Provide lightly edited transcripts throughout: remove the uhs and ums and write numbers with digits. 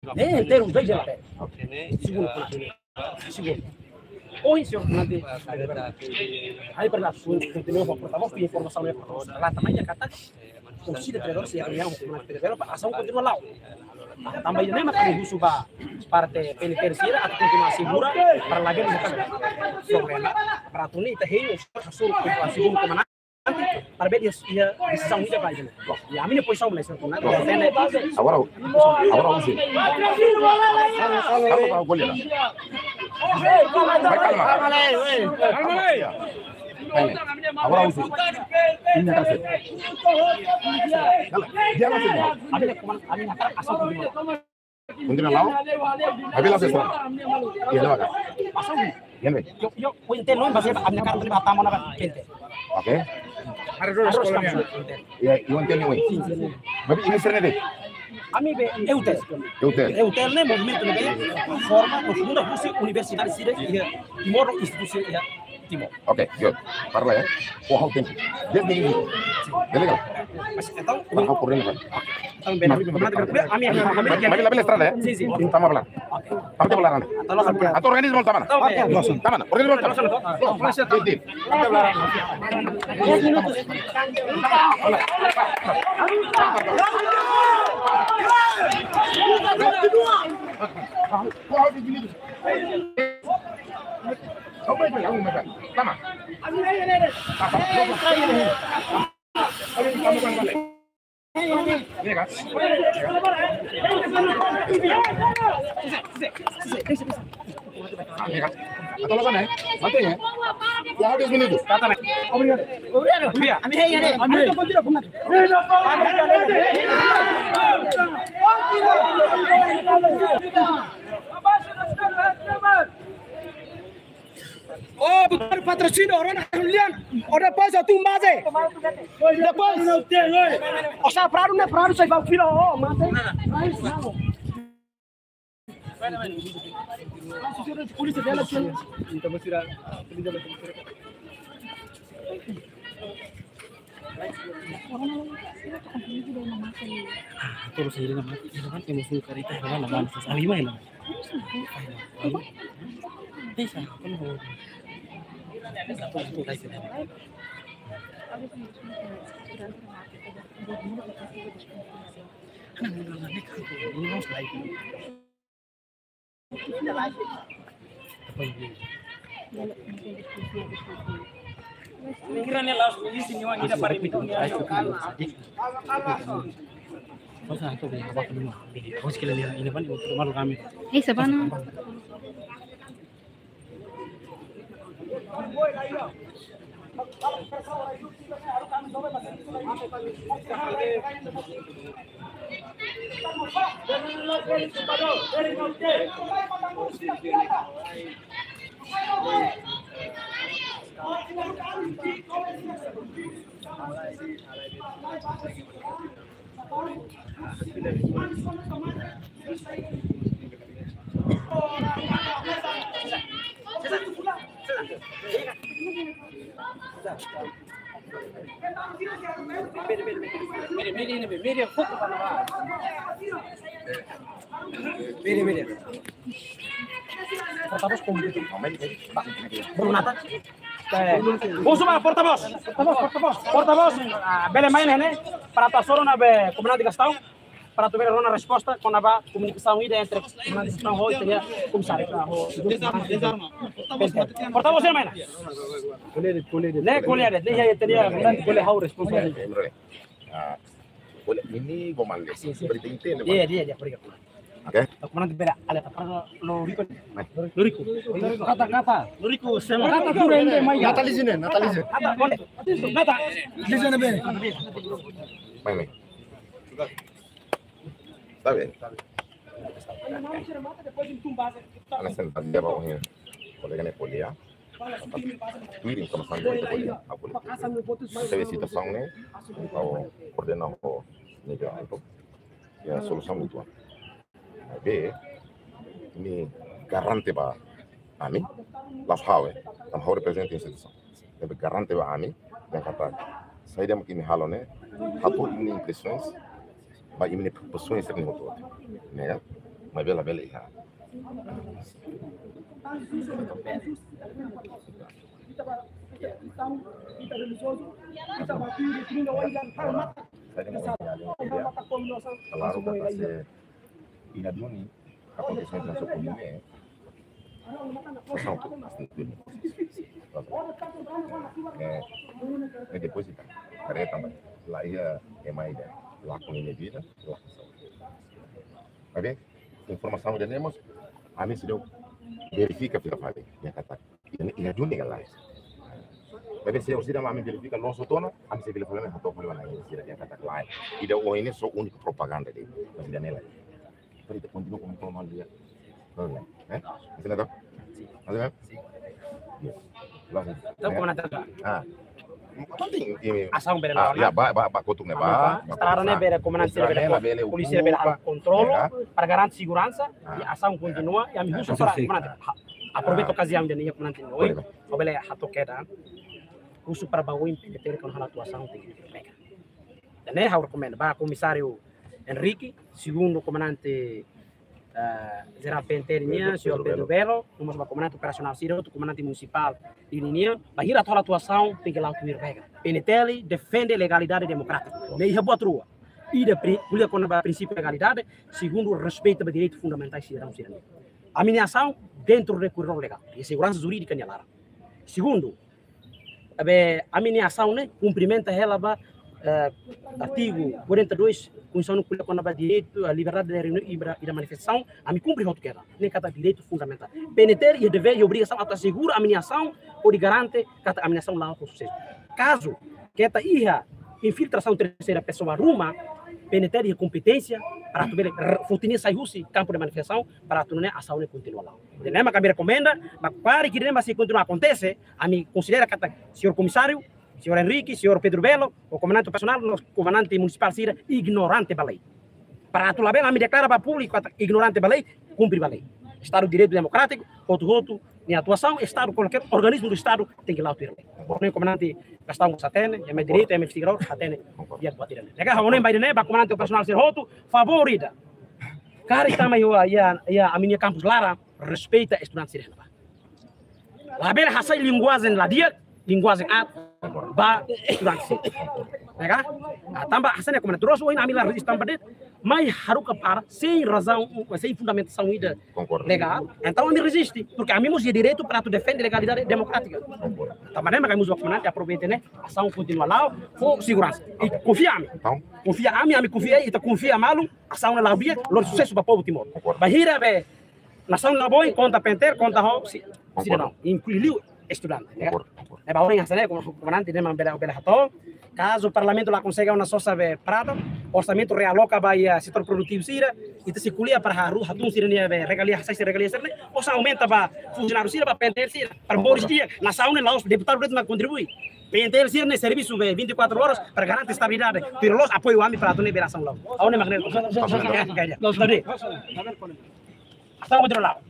Inteiro, uns 2 dias lá. Segundo, segundo. Oi, senhor comandante. Aí para lá, continua com a porta-voz, e informação é lá também, já kata. Kursi de treinador, se reunião com o treinador, a ação continua lá. Também nem mais para o Russo parte penitenciária, a continuar segura para lá ver o problema. Para tu nem ter o segundo comandante. Para ver ia decisão ida vai gente. E a minha posição nessa comandante. Agora use. Calma, goleira. Vai calma aí. Agora use. Minha cara. Dia lá semua. A minha cara ação continua. Continua lá. Habis lah sesat. Iya lah. Ação. Yan ven. Yo entendo não fazer a minha cara para bater a mão na frente. Oke. Harus sekolahnya. Ya, iwan tell me. Tapi ini sering deh. Ami be eutel. Eutel ne movimento ne be forma no fundo da universidade sida e modo instituição ya Timor. Oke, good. Parla ya. Wow, thank you. Dia begini. Delega. Mas então, Aku kurang kan. ami Mari la estrada ya. Sí. Tama hablar. Tama hablar. Atau organismo taman. Taman. Organismo taman. Gracias. Titik. 10 minutos. Tama. Atau lo sana, mati ya. Ya habis minutos. Obrigado. Ami continua com Oh, bukan patrocínio, orang Julian. Ora depois eu tu base. Depois não tem, oi. O sa prado não é prado, sai vai filho, oh, mate. Polícia dela tinha. Então vou tirar. Terus ini nama, itu kan emosi karita dengan nama sekali main. Bisa, kan mau. Pikirannya langsung di sini wanita pada pintunya. Kau satu deh, apa kedua? Kau sekalian ini kan untuk malu kami. Siapa no? Mire, foco para lá. Mire. Porta-voz com Brunata. Vamos subir, porta-voz. Porta-voz. Bele main né? Para tua soro na be comandante Gastão. Para tu ver uma resposta com a comunicação ida entre comandante Gastão hoje seria comissário. Desarma. Porta-voz é main. Colher. Dia teria comandante colher how responsável. Boleh ini gomang seperti itu. Dia pergi. Oke. Comandante beda. Ale para Lorico. Kata. Lorico sama. Kata Natalize. Kata. Listen bene. Main. Tá bem. Ana sentar dia bawahnya. Colega polia. Tuirin sama sama polia. Saya visitação né. Então coordenar o nível untuk ya solução mutua. B ini garante ba ami las hawe tam hawe representa instituição. Deve garante ba ami yang kata saya dia mungkin halone hatu ini impressões ba ini proposições sering mutua. Né? mas bela já. Claro, para ser inaduni, aconteceu entre a sua comunidade. É depois de careta, mas lá é mais lá com a vida, lá com saúde. Ok? Informação que temos, a mim se deu verifica pela família, e a Juni lá. Mas se você não me verifica nosso tono, a mim se vê problema, eu tô problema na indústria que está lá. E da ONU só única propaganda dele, mas ele nela. Para ele continua como normal dia. Não é? Você não dá? Sim. Então como nada. Ação bela. Ya, ba kotuk ne ba. Sekarang ne bela comandante bela polícia bela controlo para garantir segurança e ação continua e a mim uso para comandante. Aproveito a ocasião de ninguém comandante hoje. O bela hato queda. Uso para bawa implementar com a atuação tem que pegar. Né, eu recomendo para comissário Henrique, segundo comandante geral penternya, senhor Pedro Belo, nós vamos comandante operacional Ciro, comandante municipal de linha, vai ir a toda atuação tem que lá o pega. PNTL defende a legalidade democrática, nem a boa rua. E da polícia com o princípio de legalidade, segundo o respeito aos direitos fundamentais cidadãos cidadãos. A minha ação dentro do currículo legal e segurança jurídica nelara. Segundo, a minha ação né cumprimenta ela artigo 42 Constituição quando há direito à liberdade de reunião e da manifestação, a me cumprir o que era, nem cada direito fundamental. PNT e dever e obrigação a assegurar a minha ação ou de garante que a minha ação lá com sucesso. Caso que esta infiltração terceira pessoa ruma, PNT e competência para tu ver fotinha sair campo de manifestação para tu a ação continuar lá. De lema que me recomenda, mas para que lema se continuar acontece, a me considera que senhor comissário senhor Henrique, senhor Pedro Belo, o comandante operacional, o comandante municipal Cira, ignorante da lei. Para tu lá bem, a me declara para o público, ignorante da lei, cumpre a lei. Estado de Direito Democrático, outro, em atuação, Estado, qualquer organismo do Estado tem que lá atuar a lei. O comandante Gastão Satene, é meu direito, é meu Figueiredo, Satene, e atuar a lei. Legal, o vai de comandante operacional Cira, favorita. Cara, está meio a minha campus Lara, respeita estudante Cira. Lá bem, a linguagem lá dia, linguagem ba estudante legal tambah hasilnya como terus o ina amila registro tambah mas harus para sem razão sem fundamentação ida legal então a mim resiste porque a mim temos direito para tu defender legalidade democrática também mas temos o comandante aproveita né ação continua lá for segurança e confia a mim confia e tu confia malu ação na labia lor sucesso para o povo Timor bahira be nação na boa conta penter conta ho se não incluiu estudante é para orang yang como comandante de bela hato caso o parlamento lá consiga uma soça prada orçamento realoca para setor produtivo sira e se culia para hatung sira ne regalia sai regalia sira ou aumenta para funcionário sira para penter sira para Boris dia na saúde lá os deputados pretos contribuir penter sira ne serviço 24 horas para garantir estabilidade ter los apoio ami para tu liberação lá aonde magnet não tadi hasta outro lado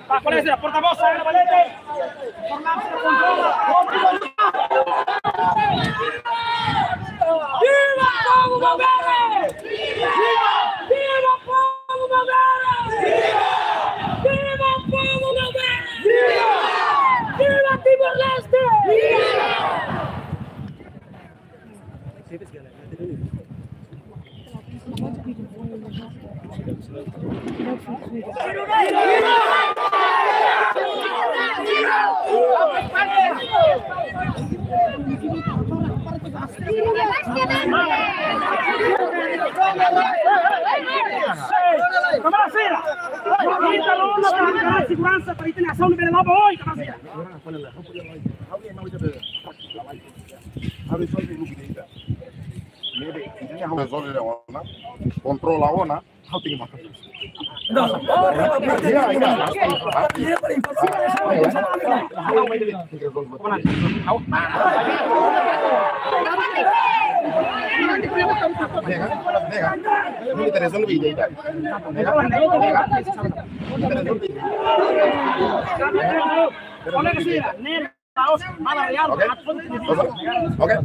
Pak Polisi, portavoz, saya Valente. Formasi controla. Viva Povo Mabere! Viva Povo Mabere! Viva Povo Mabere! Viva Timor-Leste! Camarasera, kita luna para segurança para ter ação no verão hoje, camarasera. Resolve ona, controla ona, how tem uma coisa. Kita resolve ide ide. Okay.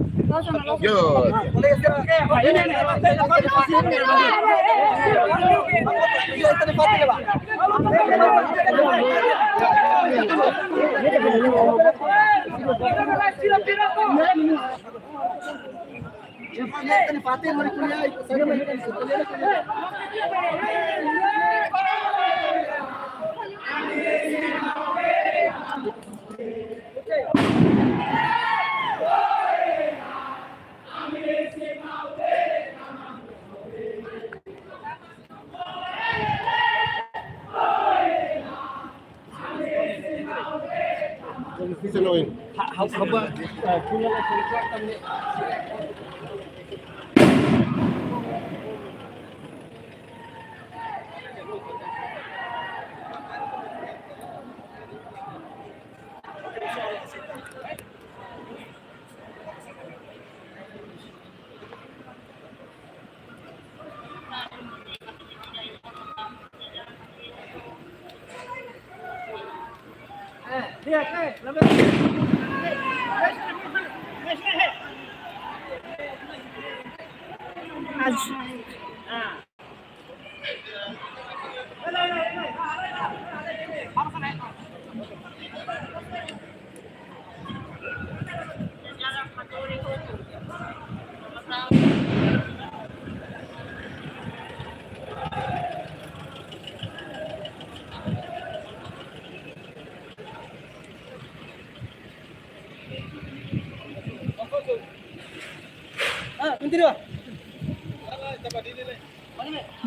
Good.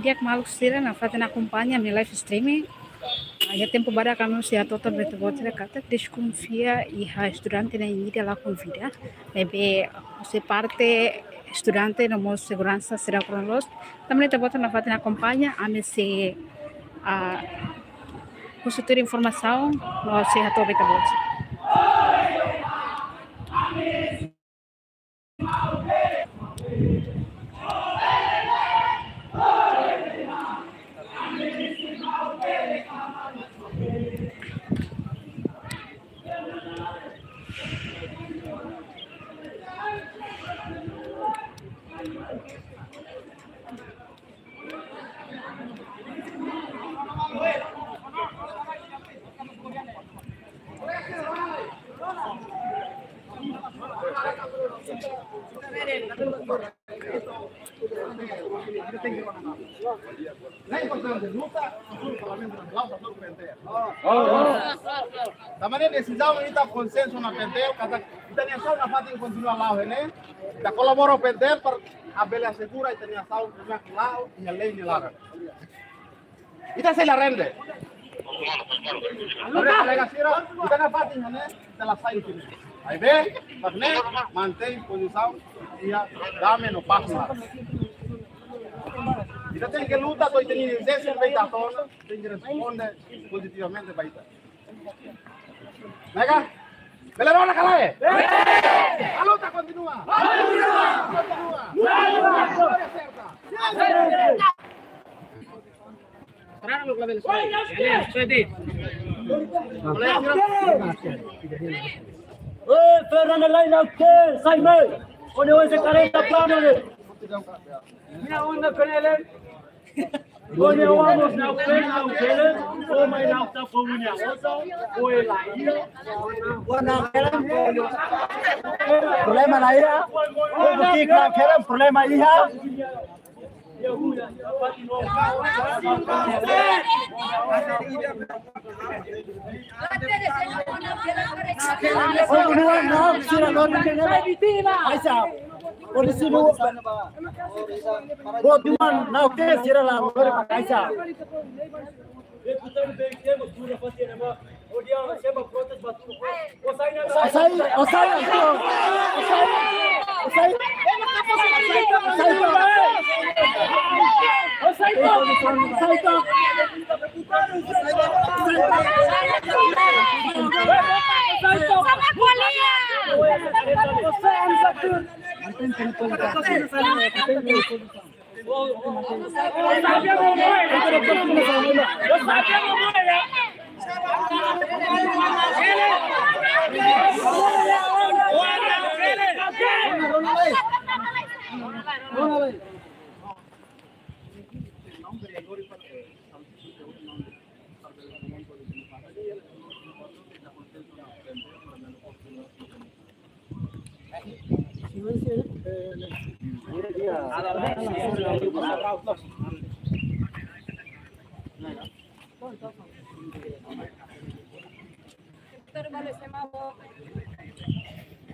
Dia malu sira na fazendo acompanha me live streaming. Já tempo para kami se atoto beto botra kata desconfia e a estudante na inicia lá convida. Bebe se parte estudante no mo segurança será cronos. Também te bota na fazendo acompanha a me se consultar informação no se atoto beto botra. Também decisão está consenso na Pentel, cada internação na fase continua lá, né? Da colabora o Pentel para a bela segura e internação lá e a lei de lá. Ita se la rende. Kita na fase, né? Da sai aqui. Aí vem, mantém posição e dá-me no passo lá. Kita tem que lutar com a inteligência e a toda, tem que responder positivamente para isso. Nega, Belerona Calae! A luta continua! Fernando Lain Alke, Saime, onde hoje 40 planos. Minha onda canele. Onde vamos na pena o dele, ou mais na outra comunhã, ou ele aí. Problema na ira, o que claro problema aí Polisi lu, buat tuan, now kes kira lah, boleh pakai sah.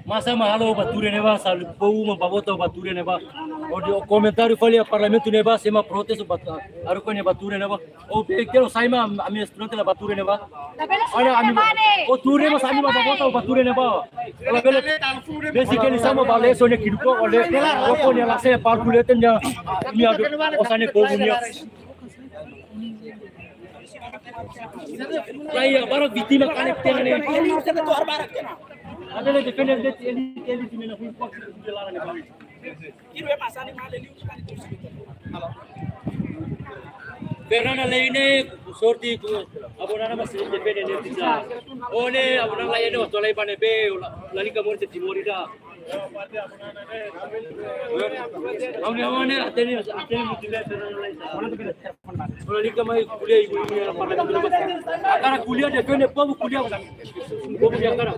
Masa mahalo bature neba sal pou mabota bature neba o comentário falei parlamento neba sema protesto aru ko ne bature neba o quero saima ami estudante na bature neba ana ami o ture mas ami mabota bature neba basically sama bale so ne kiruko ole ko ne la se calculate nya mi ado osane ko bunia Raya baru vítima conectena ne ada le defender det ele time na fui fox de lá na base kiro é passar ni mal ali o cara tem Fernanda Leine sorti abonana mas defender ne pizza one abonana lain no tolai pane be la liga morte timorida Aune atene mutile Fernanda Leine la liga mai kuliah ibu ni akara kuliah defender povo kuliah povo dia akara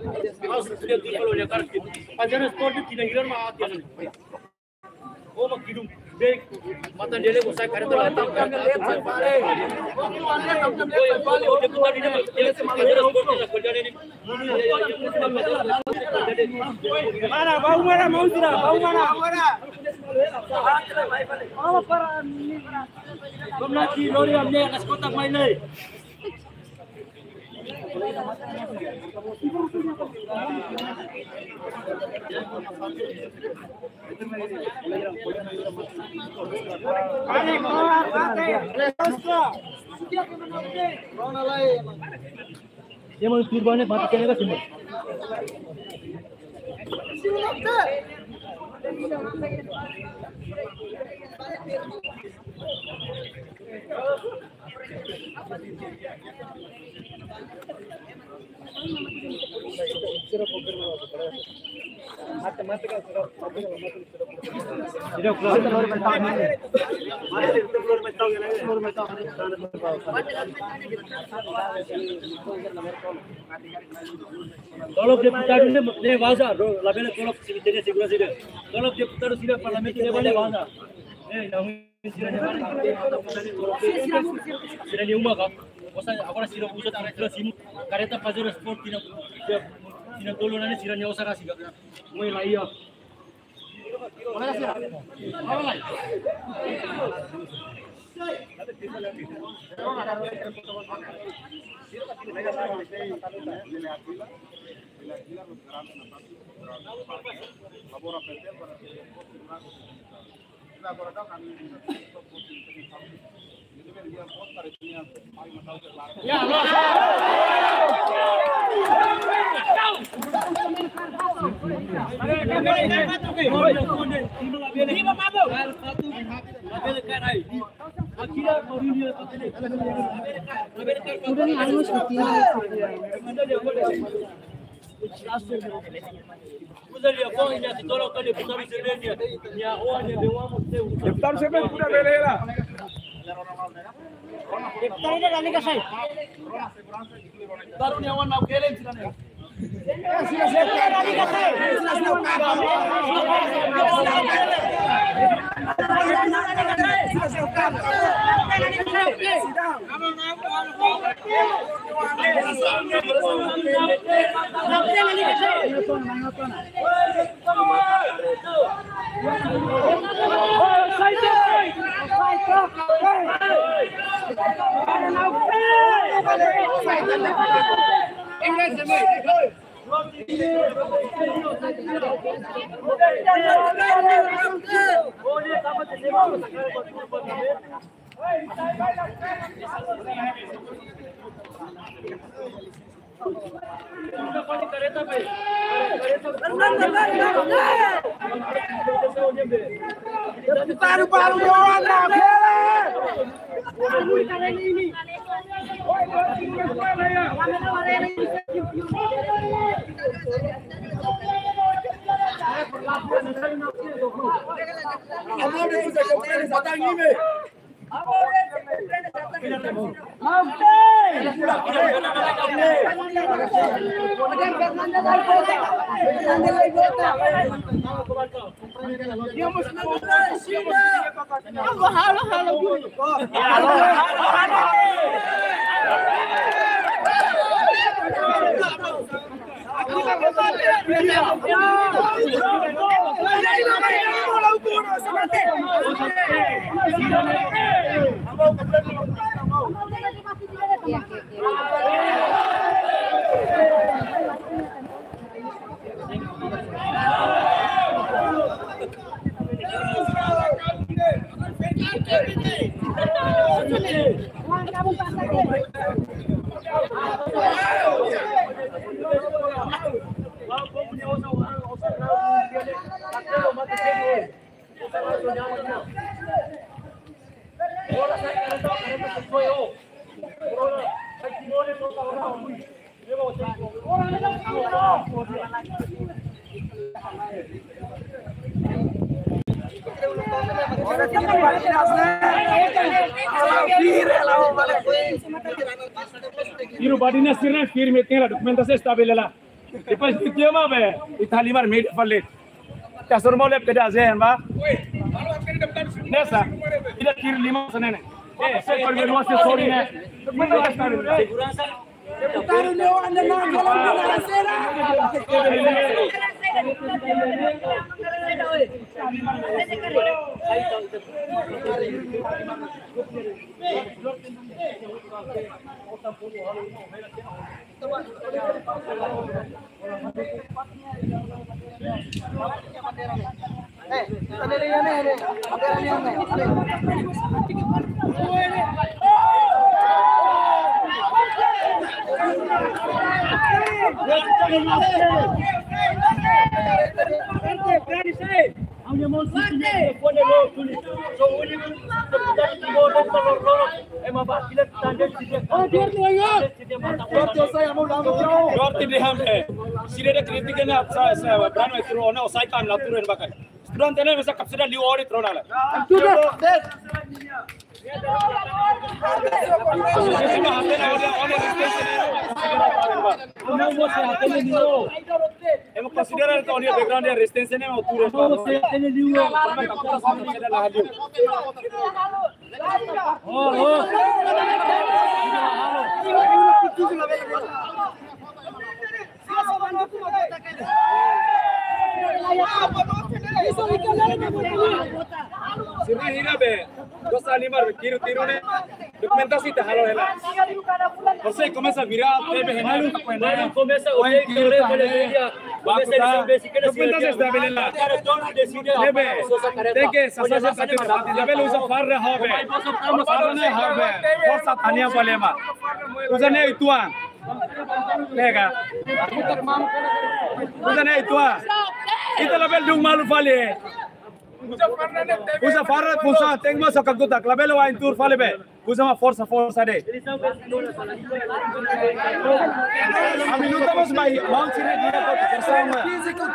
harus kuliah tu kalau dia akara ajaran sport itu tidak hilang mah hati oh mak hidung baik mata dia lego saya karena datang mana bau mana mau tidak bau mana Komnati lori amne atas kotak main lagi dia mau turbannya mati kena semua. Tolong deputado ne vaza, la bela tolong sini segura sini. Tolong deputado sini parlamento ne vale vaza. Não sini ni uma kah? Agora sira usa tara sim careta fazer sport tina tolo nane sira ne usa kasi kah? Moi laia. Mana sira? Awalai. Deputado sempre pura beleza. Deputado da Liga Sai. Baru ni awan nak kelen sila ni. Sila da Liga Sai. Sila Iru badina sirna firme tela dokumentasi stabilela. Depois de que uma vez Itali mar media falet. Kasur mau lep kada azen ba. Nessa. Ida kir lima sanene. Saya kalau luas sorry ne. Dokumentasi stabilela. Taruh nyawa anda nak kalau berasera. Hemos considerado que el background de resistencia no es duro. Dos animales quiero tirone dokumentasi dah halo hela. Você começa a virar TV renal começa a olhar que ele pode ver começa a saber que ele dokumentasi está belela. Tem que sasa satu level usa farra হবে. Farra হবে. Força tania bolema. Usane ituan. Lega. Usane ituan. Itu level dung malu vale. Usa farra pusa tem mas akaguta level wa intur vale be. Usa ma força de. A minuta mas vai mount sine dia ko bersama. Physical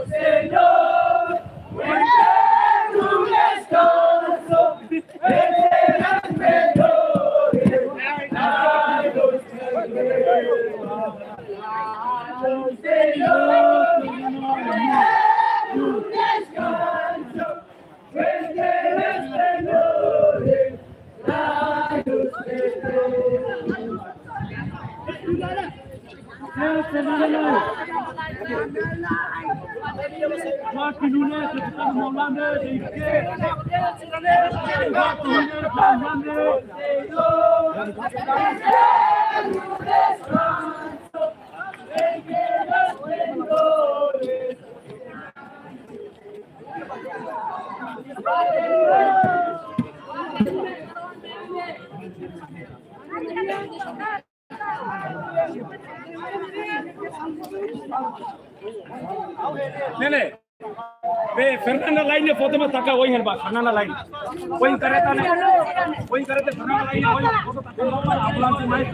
Señor, buen descanso, Nene, be Fernanda line foto में taka वही है बात Fernanda line वही करे था वही करे थे Fernanda line वही फोटो taka अपना से माइक